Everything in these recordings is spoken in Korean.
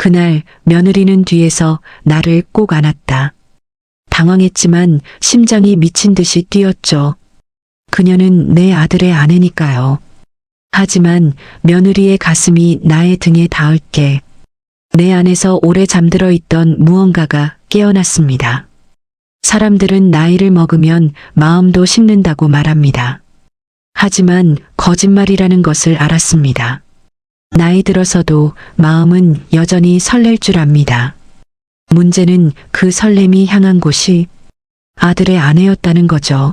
그날 며느리는 뒤에서 나를 꼭 안았다. 당황했지만 심장이 미친 듯이 뛰었죠. 그녀는 내 아들의 아내니까요. 하지만 며느리의 가슴이 나의 등에 닿을 게 내 안에서 오래 잠들어 있던 무언가가 깨어났습니다. 사람들은 나이를 먹으면 마음도 식는다고 말합니다. 하지만 거짓말이라는 것을 알았습니다. 나이 들어서도 마음은 여전히 설렐 줄 압니다. 문제는 그 설렘이 향한 곳이 아들의 아내였다는 거죠.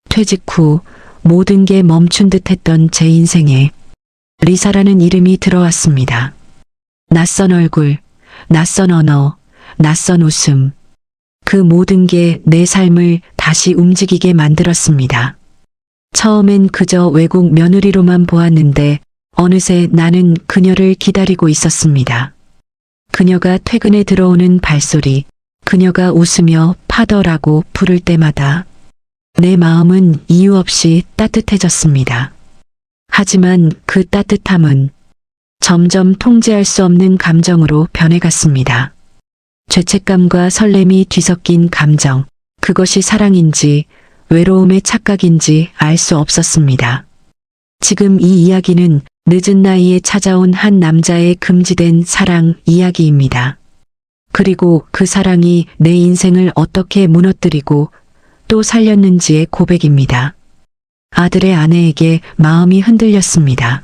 퇴직 후 모든 게 멈춘 듯 했던 제 인생에 리사라는 이름이 들어왔습니다. 낯선 얼굴, 낯선 언어, 낯선 웃음. 그 모든 게 내 삶을 다시 움직이게 만들었습니다. 처음엔 그저 외국 며느리로만 보았는데 어느새 나는 그녀를 기다리고 있었습니다. 그녀가 퇴근에 들어오는 발소리, 그녀가 웃으며 파더라고 부를 때마다 내 마음은 이유 없이 따뜻해졌습니다. 하지만 그 따뜻함은 점점 통제할 수 없는 감정으로 변해갔습니다. 죄책감과 설렘이 뒤섞인 감정, 그것이 사랑인지 외로움의 착각인지 알 수 없었습니다. 지금 이 이야기는 늦은 나이에 찾아온 한 남자의 금지된 사랑 이야기입니다. 그리고 그 사랑이 내 인생을 어떻게 무너뜨리고 또 살렸는지의 고백입니다. 아들의 아내에게 마음이 흔들렸습니다.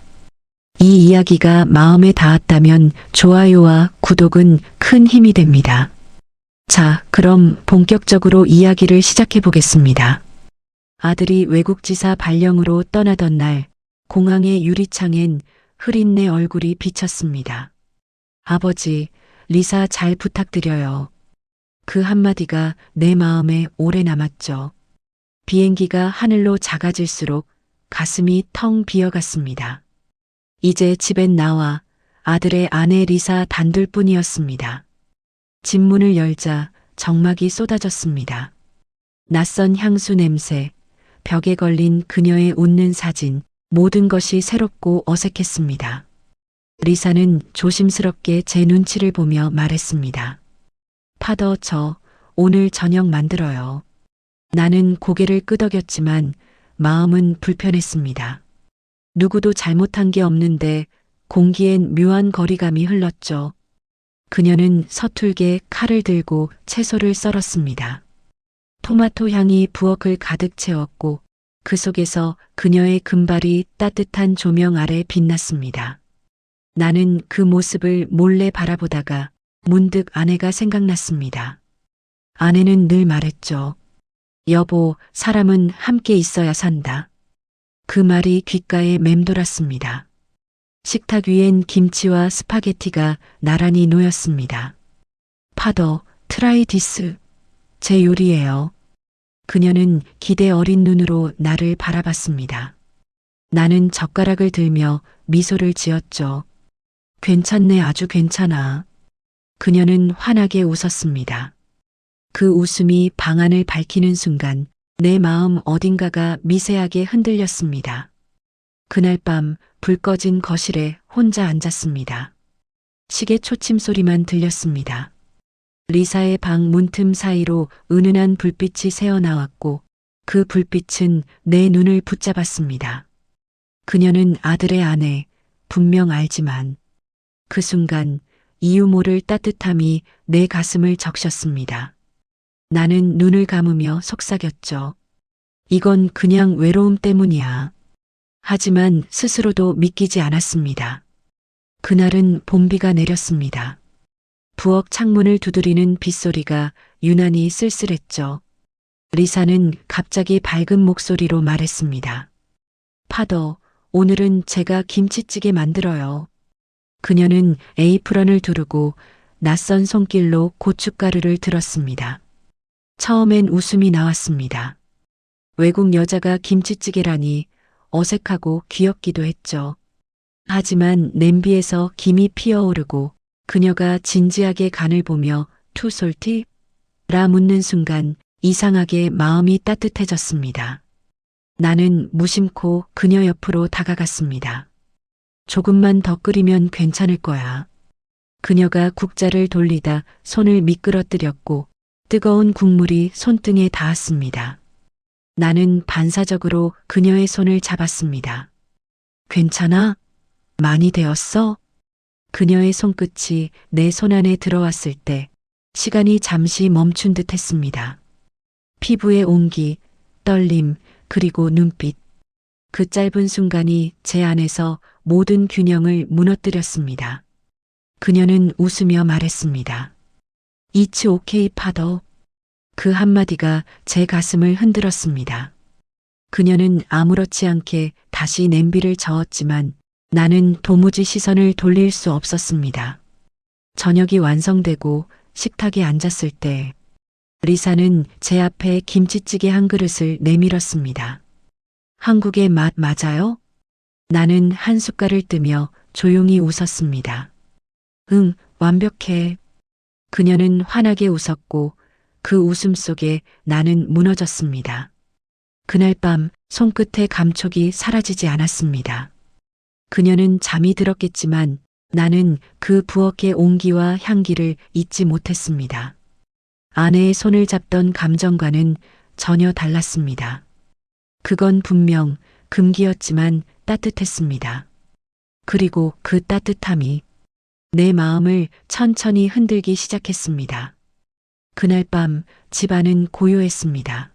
이 이야기가 마음에 닿았다면 좋아요와 구독은 큰 힘이 됩니다. 자, 그럼 본격적으로 이야기를 시작해 보겠습니다. 아들이 외국지사 발령으로 떠나던 날, 공항의 유리창엔 흐린 내 얼굴이 비쳤습니다. 아버지, 리사 잘 부탁드려요. 그 한마디가 내 마음에 오래 남았죠. 비행기가 하늘로 작아질수록 가슴이 텅 비어갔습니다. 이제 집엔 나와 아들의 아내 리사 단둘뿐이었습니다. 집 문을 열자 정막이 쏟아졌습니다. 낯선 향수 냄새, 벽에 걸린 그녀의 웃는 사진, 모든 것이 새롭고 어색했습니다. 리사는 조심스럽게 제 눈치를 보며 말했습니다. 파더, 저 오늘 저녁 만들어요. 나는 고개를 끄덕였지만 마음은 불편했습니다. 누구도 잘못한 게 없는데 공기엔 묘한 거리감이 흘렀죠. 그녀는 서툴게 칼을 들고 채소를 썰었습니다. 토마토 향이 부엌을 가득 채웠고 그 속에서 그녀의 금발이 따뜻한 조명 아래 빛났습니다. 나는 그 모습을 몰래 바라보다가 문득 아내가 생각났습니다. 아내는 늘 말했죠. 여보, 사람은 함께 있어야 산다. 그 말이 귓가에 맴돌았습니다. 식탁 위엔 김치와 스파게티가 나란히 놓였습니다. 파더, 트라이 디스. 제 요리예요. 그녀는 기대 어린 눈으로 나를 바라봤습니다. 나는 젓가락을 들며 미소를 지었죠. 괜찮네, 아주 괜찮아. 그녀는 환하게 웃었습니다. 그 웃음이 방안을 밝히는 순간 내 마음 어딘가가 미세하게 흔들렸습니다. 그날 밤 불 꺼진 거실에 혼자 앉았습니다. 시계 초침 소리만 들렸습니다. 리사의 방 문틈 사이로 은은한 불빛이 새어나왔고 그 불빛은 내 눈을 붙잡았습니다. 그녀는 아들의 아내, 분명 알지만 그 순간 이유 모를 따뜻함이 내 가슴을 적셨습니다. 나는 눈을 감으며 속삭였죠. 이건 그냥 외로움 때문이야. 하지만 스스로도 믿기지 않았습니다. 그날은 봄비가 내렸습니다. 부엌 창문을 두드리는 빗소리가 유난히 쓸쓸했죠. 리사는 갑자기 밝은 목소리로 말했습니다. 파더, 오늘은 제가 김치찌개 만들어요. 그녀는 에이프런을 두르고 낯선 손길로 고춧가루를 들었습니다. 처음엔 웃음이 나왔습니다. 외국 여자가 김치찌개라니 어색하고 귀엽기도 했죠. 하지만 냄비에서 김이 피어오르고 그녀가 진지하게 간을 보며 투 솔티? 라 묻는 순간 이상하게 마음이 따뜻해졌습니다. 나는 무심코 그녀 옆으로 다가갔습니다. 조금만 더 끓이면 괜찮을 거야. 그녀가 국자를 돌리다 손을 미끄러뜨렸고 뜨거운 국물이 손등에 닿았습니다. 나는 반사적으로 그녀의 손을 잡았습니다. 괜찮아? 많이 되었어? 그녀의 손끝이 내 손 안에 들어왔을 때 시간이 잠시 멈춘 듯 했습니다. 피부의 온기, 떨림, 그리고 눈빛. 그 짧은 순간이 제 안에서 모든 균형을 무너뜨렸습니다. 그녀는 웃으며 말했습니다. It's okay, 파더. 그 한마디가 제 가슴을 흔들었습니다. 그녀는 아무렇지 않게 다시 냄비를 저었지만 나는 도무지 시선을 돌릴 수 없었습니다. 저녁이 완성되고 식탁에 앉았을 때 리사는 제 앞에 김치찌개 한 그릇을 내밀었습니다. 한국의 맛 맞아요? 나는 한 숟갈을 뜨며 조용히 웃었습니다. 응, 완벽해. 그녀는 환하게 웃었고 그 웃음 속에 나는 무너졌습니다. 그날 밤 손끝의 감촉이 사라지지 않았습니다. 그녀는 잠이 들었겠지만 나는 그 부엌의 온기와 향기를 잊지 못했습니다. 아내의 손을 잡던 감정과는 전혀 달랐습니다. 그건 분명 금기였지만 따뜻했습니다. 그리고 그 따뜻함이 내 마음을 천천히 흔들기 시작했습니다. 그날 밤 집안은 고요했습니다.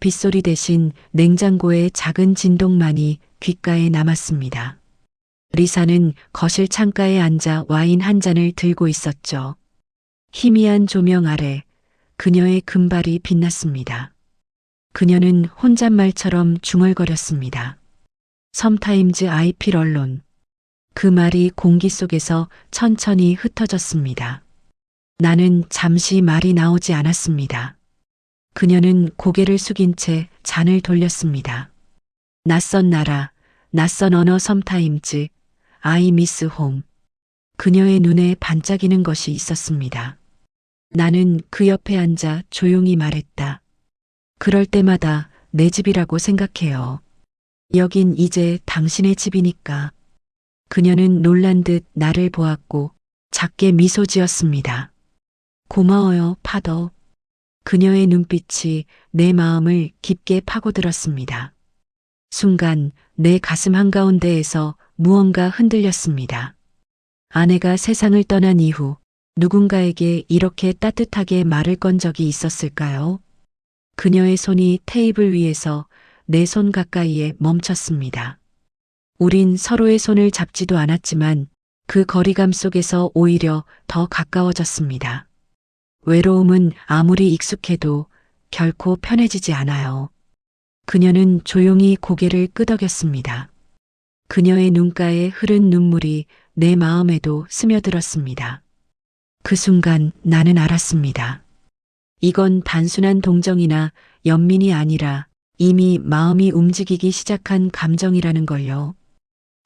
빗소리 대신 냉장고의 작은 진동만이 귓가에 남았습니다. 리사는 거실 창가에 앉아 와인 한 잔을 들고 있었죠. 희미한 조명 아래 그녀의 금발이 빛났습니다. 그녀는 혼잣말처럼 중얼거렸습니다. Sometimes I feel alone. 그 말이 공기 속에서 천천히 흩어졌습니다. 나는 잠시 말이 나오지 않았습니다. 그녀는 고개를 숙인 채 잔을 돌렸습니다. 낯선 나라, 낯선 언어 sometimes I miss home. 그녀의 눈에 반짝이는 것이 있었습니다. 나는 그 옆에 앉아 조용히 말했다. 그럴 때마다 내 집이라고 생각해요. 여긴 이제 당신의 집이니까. 그녀는 놀란 듯 나를 보았고 작게 미소 지었습니다. 고마워요, 파더. 그녀의 눈빛이 내 마음을 깊게 파고들었습니다. 순간 내 가슴 한가운데에서 무언가 흔들렸습니다. 아내가 세상을 떠난 이후 누군가에게 이렇게 따뜻하게 말을 건 적이 있었을까요? 그녀의 손이 테이블 위에서 내 손 가까이에 멈췄습니다. 우린 서로의 손을 잡지도 않았지만 그 거리감 속에서 오히려 더 가까워졌습니다. 외로움은 아무리 익숙해도 결코 편해지지 않아요. 그녀는 조용히 고개를 끄덕였습니다. 그녀의 눈가에 흐른 눈물이 내 마음에도 스며들었습니다. 그 순간 나는 알았습니다. 이건 단순한 동정이나 연민이 아니라 이미 마음이 움직이기 시작한 감정이라는 걸요.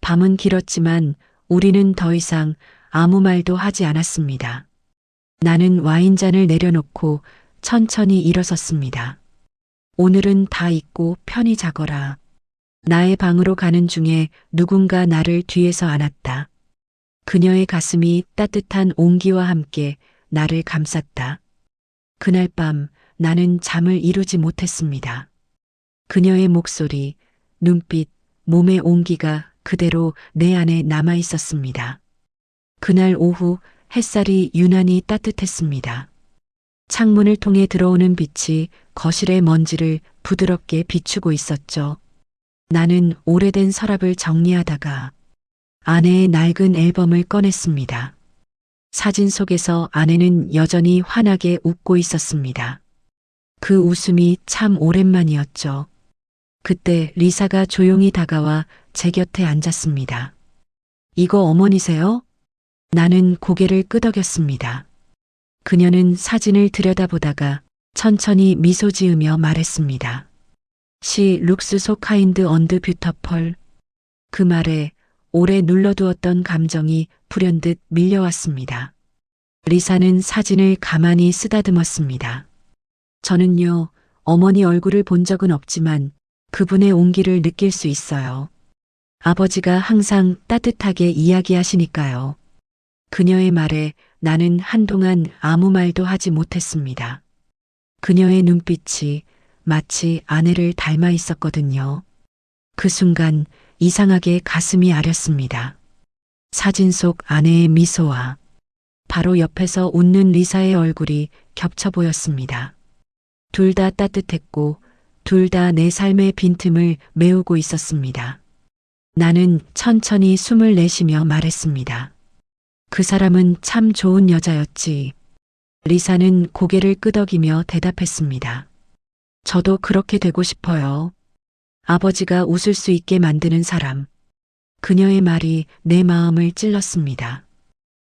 밤은 길었지만 우리는 더 이상 아무 말도 하지 않았습니다. 나는 와인잔을 내려놓고 천천히 일어섰습니다. 오늘은 다 잊고 편히 자거라. 나의 방으로 가는 중에 누군가 나를 뒤에서 안았다. 그녀의 가슴이 따뜻한 온기와 함께 나를 감쌌다. 그날 밤 나는 잠을 이루지 못했습니다. 그녀의 목소리, 눈빛, 몸의 온기가 그대로 내 안에 남아 있었습니다. 그날 오후 햇살이 유난히 따뜻했습니다. 창문을 통해 들어오는 빛이 거실의 먼지를 부드럽게 비추고 있었죠. 나는 오래된 서랍을 정리하다가 아내의 낡은 앨범을 꺼냈습니다. 사진 속에서 아내는 여전히 환하게 웃고 있었습니다. 그 웃음이 참 오랜만이었죠. 그때 리사가 조용히 다가와 제 곁에 앉았습니다. 이거 어머니세요? 나는 고개를 끄덕였습니다. 그녀는 사진을 들여다보다가 천천히 미소 지으며 말했습니다. She looks so kind and beautiful. 그 말에 오래 눌러두었던 감정이 불현듯 밀려왔습니다. 리사는 사진을 가만히 쓰다듬었습니다. 저는요, 어머니 얼굴을 본 적은 없지만 그분의 온기를 느낄 수 있어요. 아버지가 항상 따뜻하게 이야기하시니까요. 그녀의 말에 나는 한동안 아무 말도 하지 못했습니다. 그녀의 눈빛이 마치 아내를 닮아 있었거든요. 그 순간 이상하게 가슴이 아렸습니다. 사진 속 아내의 미소와 바로 옆에서 웃는 리사의 얼굴이 겹쳐 보였습니다. 둘 다 따뜻했고 둘 다 내 삶의 빈틈을 메우고 있었습니다. 나는 천천히 숨을 내쉬며 말했습니다. 그 사람은 참 좋은 여자였지. 리사는 고개를 끄덕이며 대답했습니다. 저도 그렇게 되고 싶어요. 아버지가 웃을 수 있게 만드는 사람. 그녀의 말이 내 마음을 찔렀습니다.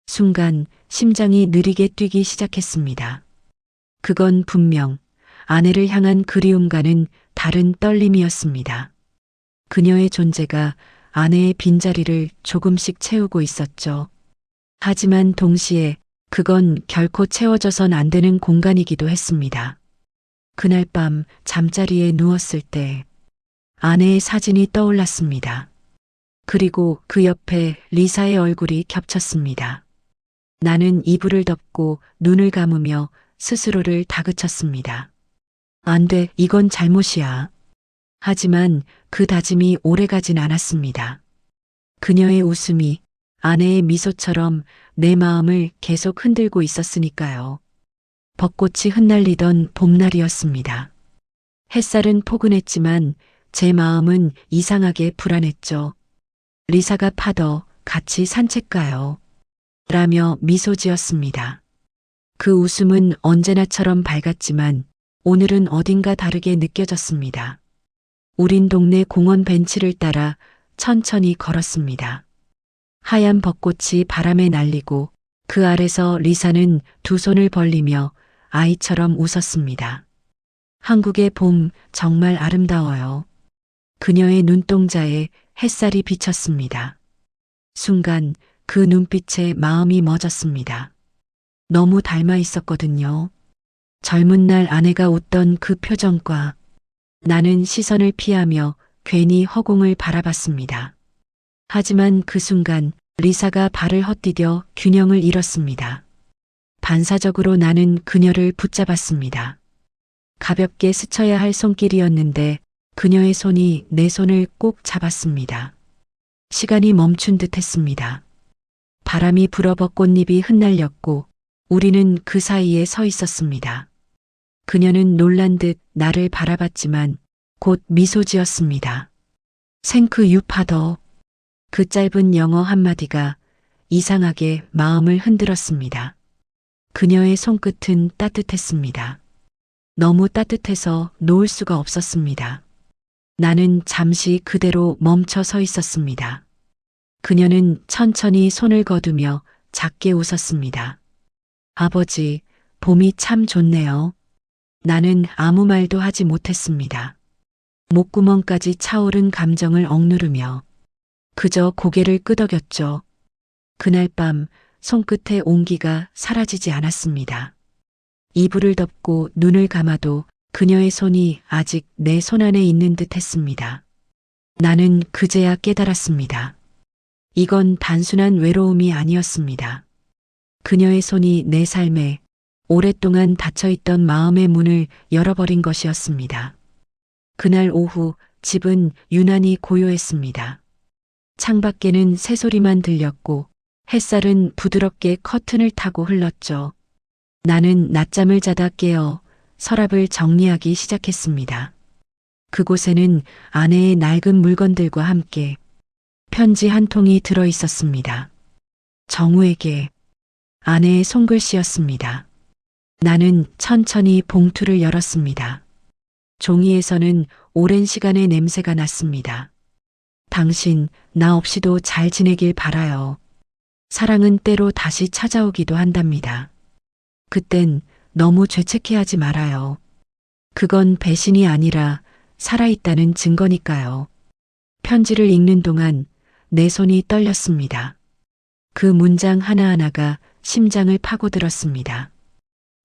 순간 심장이 느리게 뛰기 시작했습니다. 그건 분명 아내를 향한 그리움과는 다른 떨림이었습니다. 그녀의 존재가 아내의 빈자리를 조금씩 채우고 있었죠. 하지만 동시에 그건 결코 채워져선 안 되는 공간이기도 했습니다. 그날 밤 잠자리에 누웠을 때 아내의 사진이 떠올랐습니다. 그리고 그 옆에 리사의 얼굴이 겹쳤습니다. 나는 이불을 덮고 눈을 감으며 스스로를 다그쳤습니다. 안 돼, 이건 잘못이야. 하지만 그 다짐이 오래가진 않았습니다. 그녀의 웃음이 아내의 미소처럼 내 마음을 계속 흔들고 있었으니까요. 벚꽃이 흩날리던 봄날이었습니다. 햇살은 포근했지만 제 마음은 이상하게 불안했죠. 리사가 파더 같이 산책 가요. 라며 미소 지었습니다. 그 웃음은 언제나처럼 밝았지만 오늘은 어딘가 다르게 느껴졌습니다. 우린 동네 공원 벤치를 따라 천천히 걸었습니다. 하얀 벚꽃이 바람에 날리고 그 아래서 리사는 두 손을 벌리며 아이처럼 웃었습니다. 한국의 봄 정말 아름다워요. 그녀의 눈동자에 햇살이 비쳤습니다. 순간 그 눈빛에 마음이 멎었습니다. 너무 닮아 있었거든요. 젊은 날 아내가 웃던 그 표정과 나는 시선을 피하며 괜히 허공을 바라봤습니다. 하지만 그 순간 리사가 발을 헛디뎌 균형을 잃었습니다. 반사적으로 나는 그녀를 붙잡았습니다. 가볍게 스쳐야 할 손길이었는데 그녀의 손이 내 손을 꼭 잡았습니다. 시간이 멈춘 듯 했습니다. 바람이 불어 벚꽃잎이 흩날렸고 우리는 그 사이에 서 있었습니다. 그녀는 놀란 듯 나를 바라봤지만 곧 미소 지었습니다. 생크 유 파더. 그 짧은 영어 한마디가 이상하게 마음을 흔들었습니다. 그녀의 손끝은 따뜻했습니다. 너무 따뜻해서 놓을 수가 없었습니다. 나는 잠시 그대로 멈춰 서 있었습니다. 그녀는 천천히 손을 거두며 작게 웃었습니다. 아버지, 봄이 참 좋네요. 나는 아무 말도 하지 못했습니다. 목구멍까지 차오른 감정을 억누르며 그저 고개를 끄덕였죠. 그날 밤 손끝의 온기가 사라지지 않았습니다. 이불을 덮고 눈을 감아도 그녀의 손이 아직 내 손 안에 있는 듯 했습니다. 나는 그제야 깨달았습니다. 이건 단순한 외로움이 아니었습니다. 그녀의 손이 내 삶에 오랫동안 닫혀있던 마음의 문을 열어버린 것이었습니다. 그날 오후 집은 유난히 고요했습니다. 창밖에는 새소리만 들렸고 햇살은 부드럽게 커튼을 타고 흘렀죠. 나는 낮잠을 자다 깨어 서랍을 정리하기 시작했습니다. 그곳에는 아내의 낡은 물건들과 함께 편지 한 통이 들어 있었습니다. 정우에게. 아내의 손글씨였습니다. 나는 천천히 봉투를 열었습니다. 종이에서는 오랜 시간의 냄새가 났습니다. 당신, 나 없이도 잘 지내길 바라요. 사랑은 때로 다시 찾아오기도 한답니다. 그땐 너무 죄책해하지 말아요. 그건 배신이 아니라 살아있다는 증거니까요. 편지를 읽는 동안 내 손이 떨렸습니다. 그 문장 하나하나가 심장을 파고들었습니다.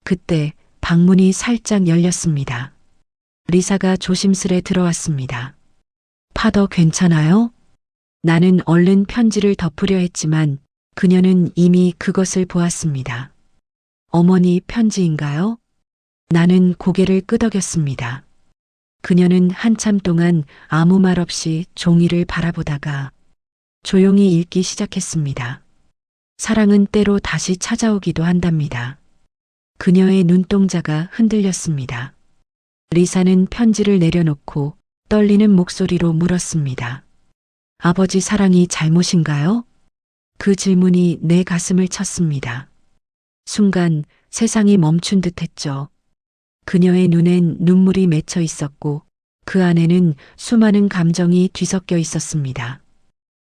그때 방문이 살짝 열렸습니다. 리사가 조심스레 들어왔습니다. 파더 괜찮아요? 나는 얼른 편지를 덮으려 했지만 그녀는 이미 그것을 보았습니다. 어머니 편지인가요? 나는 고개를 끄덕였습니다. 그녀는 한참 동안 아무 말 없이 종이를 바라보다가 조용히 읽기 시작했습니다. 사랑은 때로 다시 찾아오기도 한답니다. 그녀의 눈동자가 흔들렸습니다. 리사는 편지를 내려놓고 떨리는 목소리로 물었습니다. 아버지 사랑이 잘못인가요? 그 질문이 내 가슴을 쳤습니다. 순간 세상이 멈춘 듯 했죠. 그녀의 눈엔 눈물이 맺혀 있었고 그 안에는 수많은 감정이 뒤섞여 있었습니다.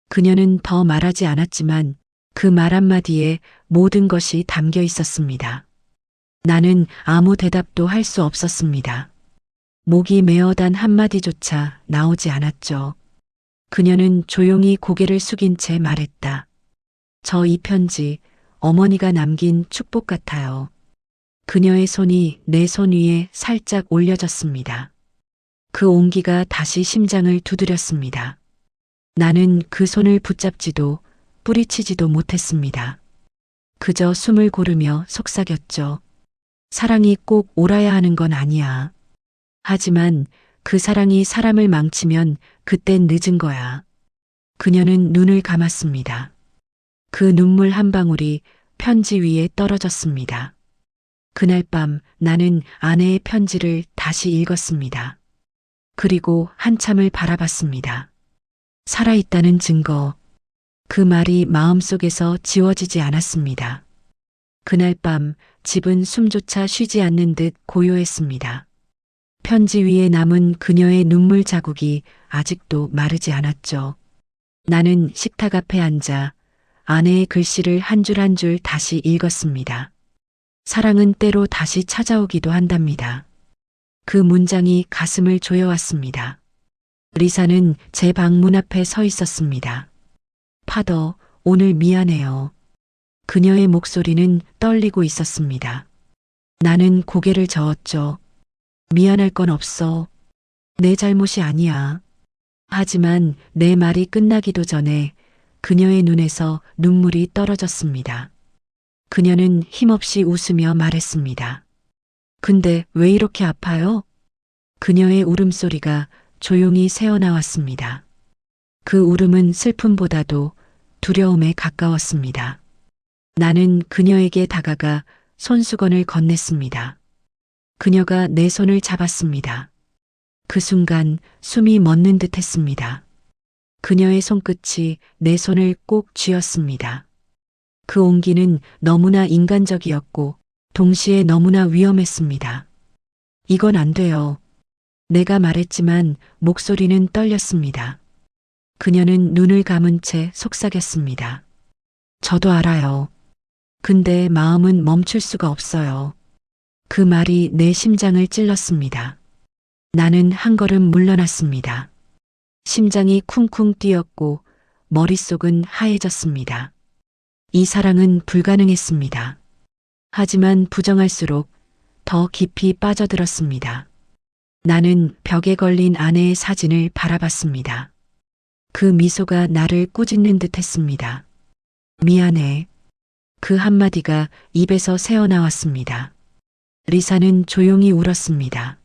그녀는 더 말하지 않았지만 그 말 한마디에 모든 것이 담겨 있었습니다. 나는 아무 대답도 할 수 없었습니다. 목이 메어 단 한마디조차 나오지 않았죠. 그녀는 조용히 고개를 숙인 채 말했다. 저 이 편지 어머니가 남긴 축복 같아요. 그녀의 손이 내 손 위에 살짝 올려졌습니다. 그 온기가 다시 심장을 두드렸습니다. 나는 그 손을 붙잡지도 뿌리치지도 못했습니다. 그저 숨을 고르며 속삭였죠. 사랑이 꼭 옳아야 하는 건 아니야. 하지만 그 사랑이 사람을 망치면 그땐 늦은 거야. 그녀는 눈을 감았습니다. 그 눈물 한 방울이 편지 위에 떨어졌습니다. 그날 밤 나는 아내의 편지를 다시 읽었습니다. 그리고 한참을 바라봤습니다. 살아있다는 증거. 그 말이 마음속에서 지워지지 않았습니다. 그날 밤 집은 숨조차 쉬지 않는 듯 고요했습니다. 편지 위에 남은 그녀의 눈물 자국이 아직도 마르지 않았죠. 나는 식탁 앞에 앉아 아내의 글씨를 한 줄 한 줄 다시 읽었습니다. 사랑은 때로 다시 찾아오기도 한답니다. 그 문장이 가슴을 조여왔습니다. 리사는 제 방문 앞에 서 있었습니다. 파더, 오늘 미안해요. 그녀의 목소리는 떨리고 있었습니다. 나는 고개를 저었죠. 미안할 건 없어. 내 잘못이 아니야. 하지만 내 말이 끝나기도 전에 그녀의 눈에서 눈물이 떨어졌습니다. 그녀는 힘없이 웃으며 말했습니다. 근데 왜 이렇게 아파요? 그녀의 울음소리가 조용히 새어나왔습니다. 그 울음은 슬픔보다도 두려움에 가까웠습니다. 나는 그녀에게 다가가 손수건을 건넸습니다. 그녀가 내 손을 잡았습니다. 그 순간 숨이 멎는 듯 했습니다. 그녀의 손끝이 내 손을 꼭 쥐었습니다. 그 온기는 너무나 인간적이었고 동시에 너무나 위험했습니다. 이건 안 돼요. 내가 말했지만 목소리는 떨렸습니다. 그녀는 눈을 감은 채 속삭였습니다. 저도 알아요. 근데 마음은 멈출 수가 없어요. 그 말이 내 심장을 찔렀습니다. 나는 한 걸음 물러났습니다. 심장이 쿵쿵 뛰었고 머릿속은 하얘졌습니다. 이 사랑은 불가능했습니다. 하지만 부정할수록 더 깊이 빠져들었습니다. 나는 벽에 걸린 아내의 사진을 바라봤습니다. 그 미소가 나를 꾸짖는 듯 했습니다. 미안해. 그 한마디가 입에서 새어나왔습니다. 리사는 조용히 울었습니다.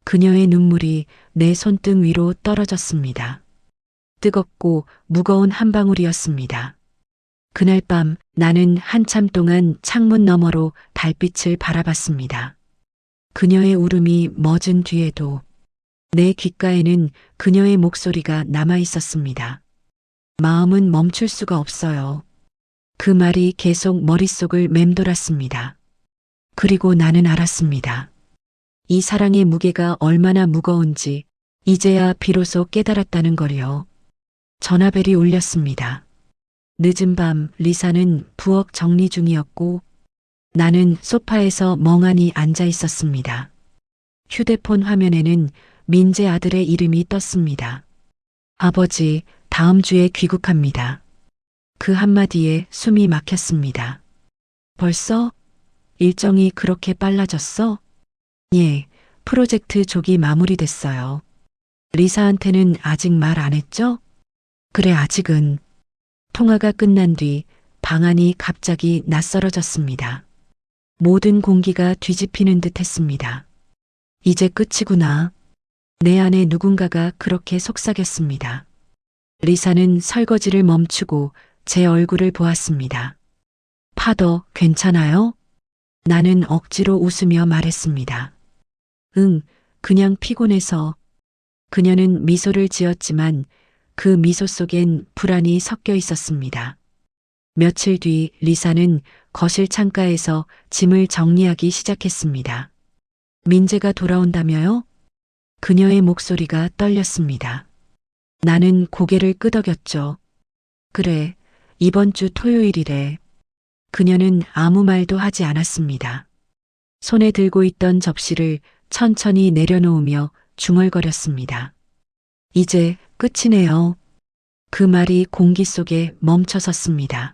그녀의 눈물이 내 손등 위로 떨어졌습니다. 뜨겁고 무거운 한 방울이었습니다. 그날 밤 나는 한참 동안 창문 너머로 달빛을 바라봤습니다. 그녀의 울음이 멎은 뒤에도 내 귓가에는 그녀의 목소리가 남아 있었습니다. 마음은 멈출 수가 없어요. 그 말이 계속 머릿속을 맴돌았습니다. 그리고 나는 알았습니다. 이 사랑의 무게가 얼마나 무거운지 이제야 비로소 깨달았다는 걸요. 전화벨이 울렸습니다. 늦은 밤 리사는 부엌 정리 중이었고 나는 소파에서 멍하니 앉아 있었습니다. 휴대폰 화면에는 민재 아들의 이름이 떴습니다. 아버지, 다음 주에 귀국합니다. 그 한마디에 숨이 막혔습니다. 벌써? 일정이 그렇게 빨라졌어? 예, 프로젝트 조기 마무리됐어요. 리사한테는 아직 말 안 했죠? 그래, 아직은. 통화가 끝난 뒤 방 안이 갑자기 낯설어졌습니다. 모든 공기가 뒤집히는 듯 했습니다. 이제 끝이구나. 내 안에 누군가가 그렇게 속삭였습니다. 리사는 설거지를 멈추고 제 얼굴을 보았습니다. 파더, 괜찮아요? 나는 억지로 웃으며 말했습니다. 응, 그냥 피곤해서. 그녀는 미소를 지었지만 그 미소 속엔 불안이 섞여 있었습니다. 며칠 뒤 리사는 거실 창가에서 짐을 정리하기 시작했습니다. 민재가 돌아온다며요? 그녀의 목소리가 떨렸습니다. 나는 고개를 끄덕였죠. 그래, 이번 주 토요일이래. 그녀는 아무 말도 하지 않았습니다. 손에 들고 있던 접시를 천천히 내려놓으며 중얼거렸습니다. 이제 끝이네요. 그 말이 공기 속에 멈춰섰습니다.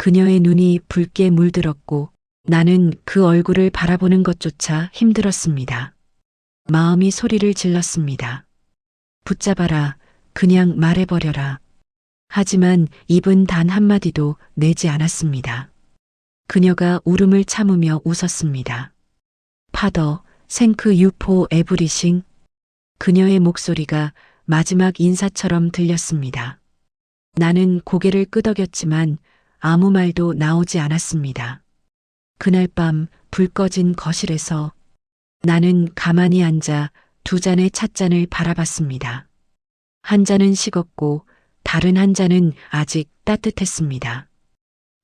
그녀의 눈이 붉게 물들었고 나는 그 얼굴을 바라보는 것조차 힘들었습니다. 마음이 소리를 질렀습니다. 붙잡아라. 그냥 말해버려라. 하지만 입은 단 한마디도 내지 않았습니다. 그녀가 울음을 참으며 웃었습니다. 파더, 생크 유포 에브리싱. 그녀의 목소리가 마지막 인사처럼 들렸습니다. 나는 고개를 끄덕였지만 아무 말도 나오지 않았습니다. 그날 밤 불 꺼진 거실에서 나는 가만히 앉아 두 잔의 찻잔을 바라봤습니다. 한 잔은 식었고 다른 한 잔은 아직 따뜻했습니다.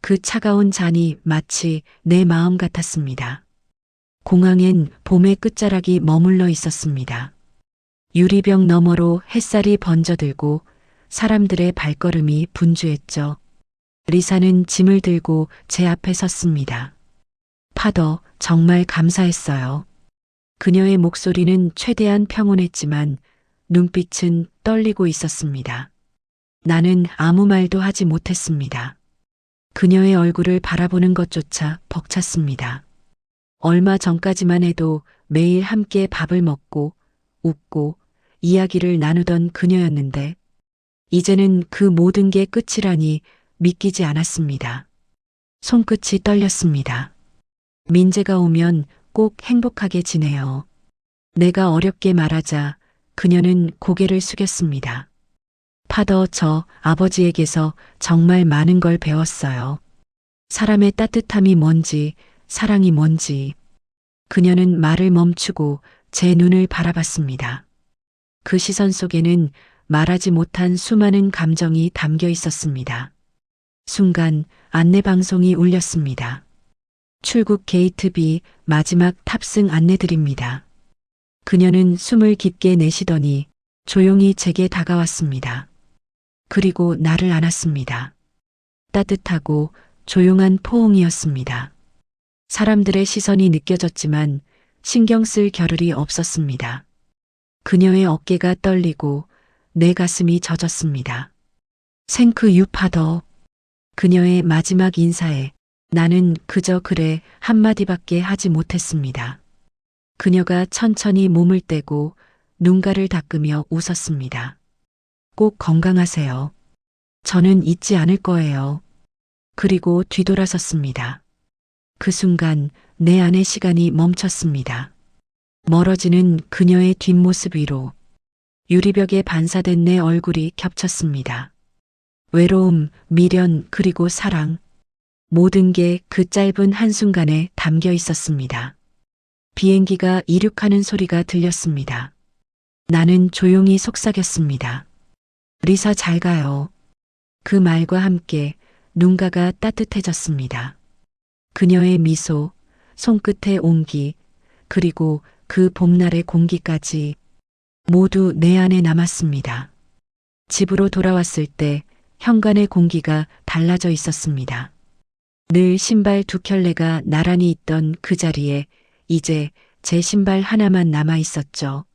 그 차가운 잔이 마치 내 마음 같았습니다. 공항엔 봄의 끝자락이 머물러 있었습니다. 유리병 너머로 햇살이 번져들고 사람들의 발걸음이 분주했죠. 리사는 짐을 들고 제 앞에 섰습니다. 파더, 정말 감사했어요. 그녀의 목소리는 최대한 평온했지만 눈빛은 떨리고 있었습니다. 나는 아무 말도 하지 못했습니다. 그녀의 얼굴을 바라보는 것조차 벅찼습니다. 얼마 전까지만 해도 매일 함께 밥을 먹고 웃고 이야기를 나누던 그녀였는데 이제는 그 모든 게 끝이라니 믿기지 않았습니다. 손끝이 떨렸습니다. 민재가 오면 꼭 행복하게 지내요. 내가 어렵게 말하자 그녀는 고개를 숙였습니다. 파더, 저 아버지에게서 정말 많은 걸 배웠어요. 사람의 따뜻함이 뭔지, 사랑이 뭔지. 그녀는 말을 멈추고 제 눈을 바라봤습니다. 그 시선 속에는 말하지 못한 수많은 감정이 담겨 있었습니다. 순간 안내방송이 울렸습니다. 출국 게이트 B 마지막 탑승 안내드립니다. 그녀는 숨을 깊게 내쉬더니 조용히 제게 다가왔습니다. 그리고 나를 안았습니다. 따뜻하고 조용한 포옹이었습니다. 사람들의 시선이 느껴졌지만 신경 쓸 겨를이 없었습니다. 그녀의 어깨가 떨리고 내 가슴이 젖었습니다. 생크 유 파더. 그녀의 마지막 인사에 나는 그저 그래 한마디밖에 하지 못했습니다. 그녀가 천천히 몸을 떼고 눈가를 닦으며 웃었습니다. 꼭 건강하세요. 저는 잊지 않을 거예요. 그리고 뒤돌아섰습니다. 그 순간 내 안의 시간이 멈췄습니다. 멀어지는 그녀의 뒷모습 위로 유리벽에 반사된 내 얼굴이 겹쳤습니다. 외로움, 미련, 그리고 사랑. 모든 게 그 짧은 한순간에 담겨 있었습니다. 비행기가 이륙하는 소리가 들렸습니다. 나는 조용히 속삭였습니다. 리사 잘 가요. 그 말과 함께 눈가가 따뜻해졌습니다. 그녀의 미소, 손끝의 온기, 그리고 그 봄날의 공기까지 모두 내 안에 남았습니다. 집으로 돌아왔을 때 현관의 공기가 달라져 있었습니다. 늘 신발 두 켤레가 나란히 있던 그 자리에 이제 제 신발 하나만 남아 있었죠.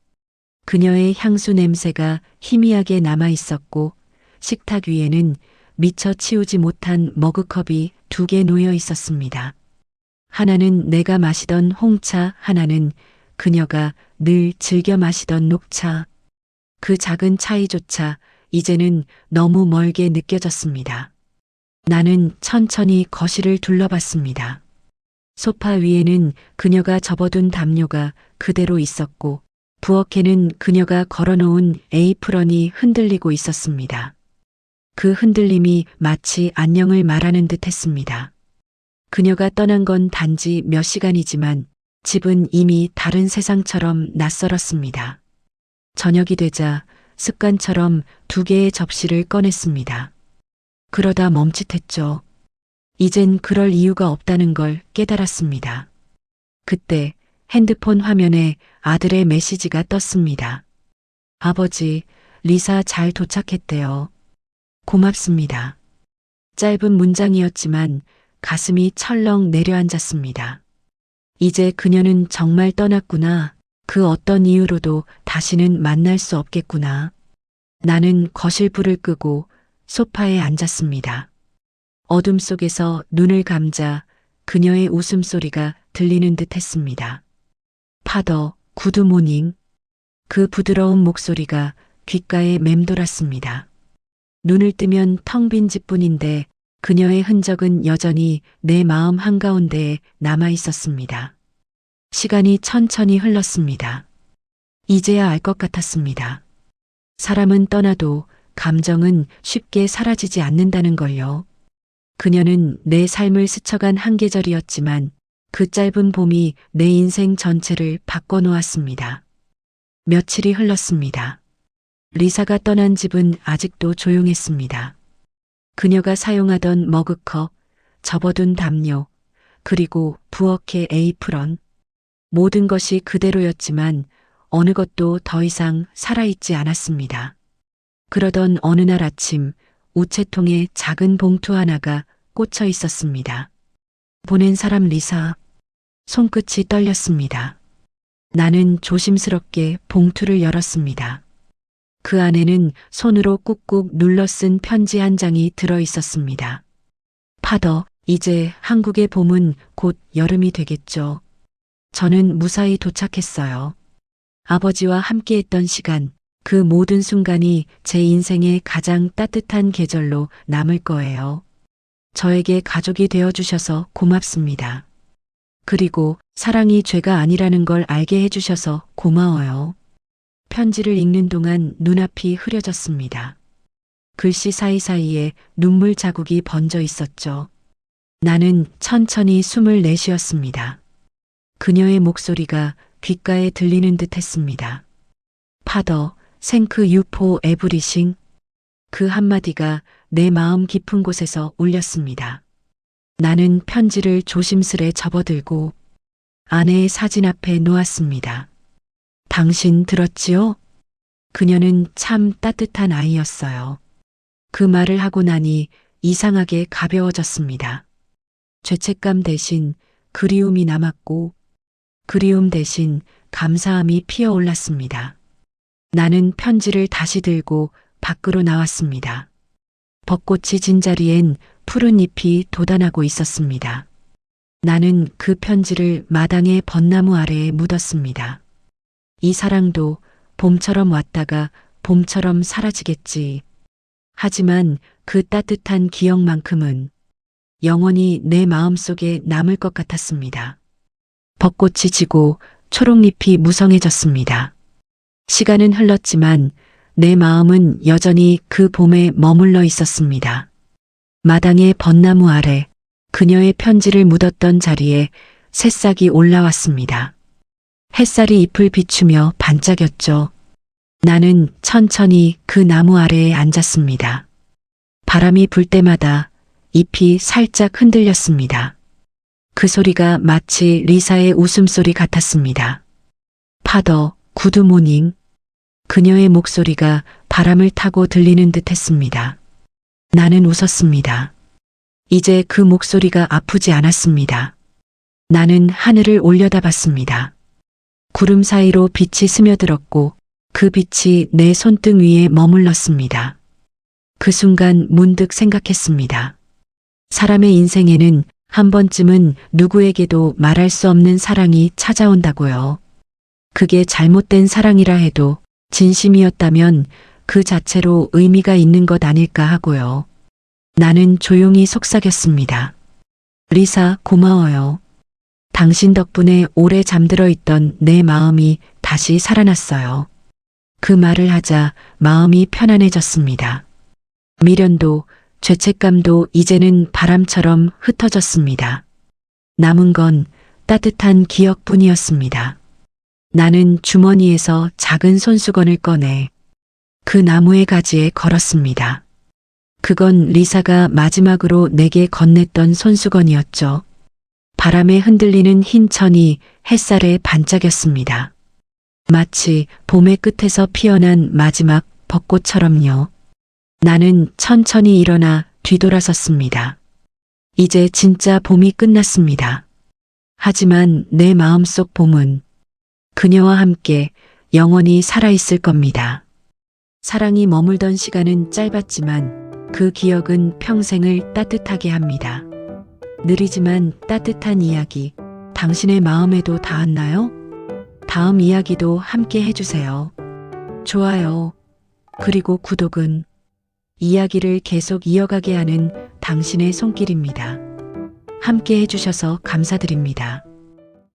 그녀의 향수 냄새가 희미하게 남아 있었고 식탁 위에는 미처 치우지 못한 머그컵이 두 개 놓여 있었습니다. 하나는 내가 마시던 홍차, 하나는 그녀가 늘 즐겨 마시던 녹차. 그 작은 차이조차 이제는 너무 멀게 느껴졌습니다. 나는 천천히 거실을 둘러봤습니다. 소파 위에는 그녀가 접어둔 담요가 그대로 있었고 부엌에는 그녀가 걸어놓은 에이프런이 흔들리고 있었습니다. 그 흔들림이 마치 안녕을 말하는 듯 했습니다. 그녀가 떠난 건 단지 몇 시간이지만 집은 이미 다른 세상처럼 낯설었습니다. 저녁이 되자 습관처럼 2개의 접시를 꺼냈습니다. 그러다 멈칫했죠. 이젠 그럴 이유가 없다는 걸 깨달았습니다. 그때 핸드폰 화면에 아들의 메시지가 떴습니다. 아버지, 리사 잘 도착했대요. 고맙습니다. 짧은 문장이었지만 가슴이 철렁 내려앉았습니다. 이제 그녀는 정말 떠났구나. 그 어떤 이유로도 다시는 만날 수 없겠구나. 나는 거실 불을 끄고 소파에 앉았습니다. 어둠 속에서 눈을 감자 그녀의 웃음소리가 들리는 듯 했습니다. 파더, 구드모닝. 그 부드러운 목소리가 귓가에 맴돌았습니다. 눈을 뜨면 텅 빈 집뿐인데 그녀의 흔적은 여전히 내 마음 한가운데에 남아 있었습니다. 시간이 천천히 흘렀습니다. 이제야 알 것 같았습니다. 사람은 떠나도 감정은 쉽게 사라지지 않는다는 걸요. 그녀는 내 삶을 스쳐간 한 계절이었지만 그 짧은 봄이 내 인생 전체를 바꿔놓았습니다. 며칠이 흘렀습니다. 리사가 떠난 집은 아직도 조용했습니다. 그녀가 사용하던 머그컵, 접어둔 담요, 그리고 부엌의 에이프런, 모든 것이 그대로였지만 어느 것도 더 이상 살아있지 않았습니다. 그러던 어느 날 아침 우체통에 작은 봉투 하나가 꽂혀 있었습니다. 보낸 사람 리사. 손끝이 떨렸습니다. 나는 조심스럽게 봉투를 열었습니다. 그 안에는 손으로 꾹꾹 눌러 쓴 편지 한 장이 들어 있었습니다. 파더, 이제 한국의 봄은 곧 여름이 되겠죠. 저는 무사히 도착했어요. 아버지와 함께했던 시간, 그 모든 순간이 제 인생의 가장 따뜻한 계절로 남을 거예요. 저에게 가족이 되어주셔서 고맙습니다. 그리고 사랑이 죄가 아니라는 걸 알게 해주셔서 고마워요. 편지를 읽는 동안 눈앞이 흐려졌습니다. 글씨 사이사이에 눈물 자국이 번져 있었죠. 나는 천천히 숨을 내쉬었습니다. 그녀의 목소리가 귓가에 들리는 듯 했습니다. 파더, 생크 유포 에브리싱. 그 한마디가 내 마음 깊은 곳에서 울렸습니다. 나는 편지를 조심스레 접어들고 아내의 사진 앞에 놓았습니다. 당신 들었지요? 그녀는 참 따뜻한 아이였어요. 그 말을 하고 나니 이상하게 가벼워졌습니다. 죄책감 대신 그리움이 남았고 그리움 대신 감사함이 피어올랐습니다. 나는 편지를 다시 들고 밖으로 나왔습니다. 벚꽃이 진 자리엔 푸른 잎이 돋아나고 있었습니다. 나는 그 편지를 마당의 벚나무 아래에 묻었습니다. 이 사랑도 봄처럼 왔다가 봄처럼 사라지겠지. 하지만 그 따뜻한 기억만큼은 영원히 내 마음속에 남을 것 같았습니다. 벚꽃이 지고 초록잎이 무성해졌습니다. 시간은 흘렀지만 내 마음은 여전히 그 봄에 머물러 있었습니다. 마당의 벚나무 아래 그녀의 편지를 묻었던 자리에 새싹이 올라왔습니다. 햇살이 잎을 비추며 반짝였죠. 나는 천천히 그 나무 아래에 앉았습니다. 바람이 불 때마다 잎이 살짝 흔들렸습니다. 그 소리가 마치 리사의 웃음소리 같았습니다. 파더, 구드모닝. 그녀의 목소리가 바람을 타고 들리는 듯 했습니다. 나는 웃었습니다. 이제 그 목소리가 아프지 않았습니다. 나는 하늘을 올려다봤습니다. 구름 사이로 빛이 스며들었고 그 빛이 내 손등 위에 머물렀습니다. 그 순간 문득 생각했습니다. 사람의 인생에는 한 번쯤은 누구에게도 말할 수 없는 사랑이 찾아온다고요. 그게 잘못된 사랑이라 해도 진심이었다면 그 자체로 의미가 있는 것 아닐까 하고요. 나는 조용히 속삭였습니다. 리사, 고마워요. 당신 덕분에 오래 잠들어 있던 내 마음이 다시 살아났어요. 그 말을 하자 마음이 편안해졌습니다. 미련도 죄책감도 이제는 바람처럼 흩어졌습니다. 남은 건 따뜻한 기억뿐이었습니다. 나는 주머니에서 작은 손수건을 꺼내 그 나무의 가지에 걸었습니다. 그건 리사가 마지막으로 내게 건넸던 손수건이었죠. 바람에 흔들리는 흰 천이 햇살에 반짝였습니다. 마치 봄의 끝에서 피어난 마지막 벚꽃처럼요. 나는 천천히 일어나 뒤돌아섰습니다. 이제 진짜 봄이 끝났습니다. 하지만 내 마음속 봄은 그녀와 함께 영원히 살아있을 겁니다. 사랑이 머물던 시간은 짧았지만 그 기억은 평생을 따뜻하게 합니다. 느리지만 따뜻한 이야기, 당신의 마음에도 닿았나요? 다음 이야기도 함께 해주세요. 좋아요. 그리고 구독은 이야기를 계속 이어가게 하는 당신의 손길입니다. 함께 해주셔서 감사드립니다.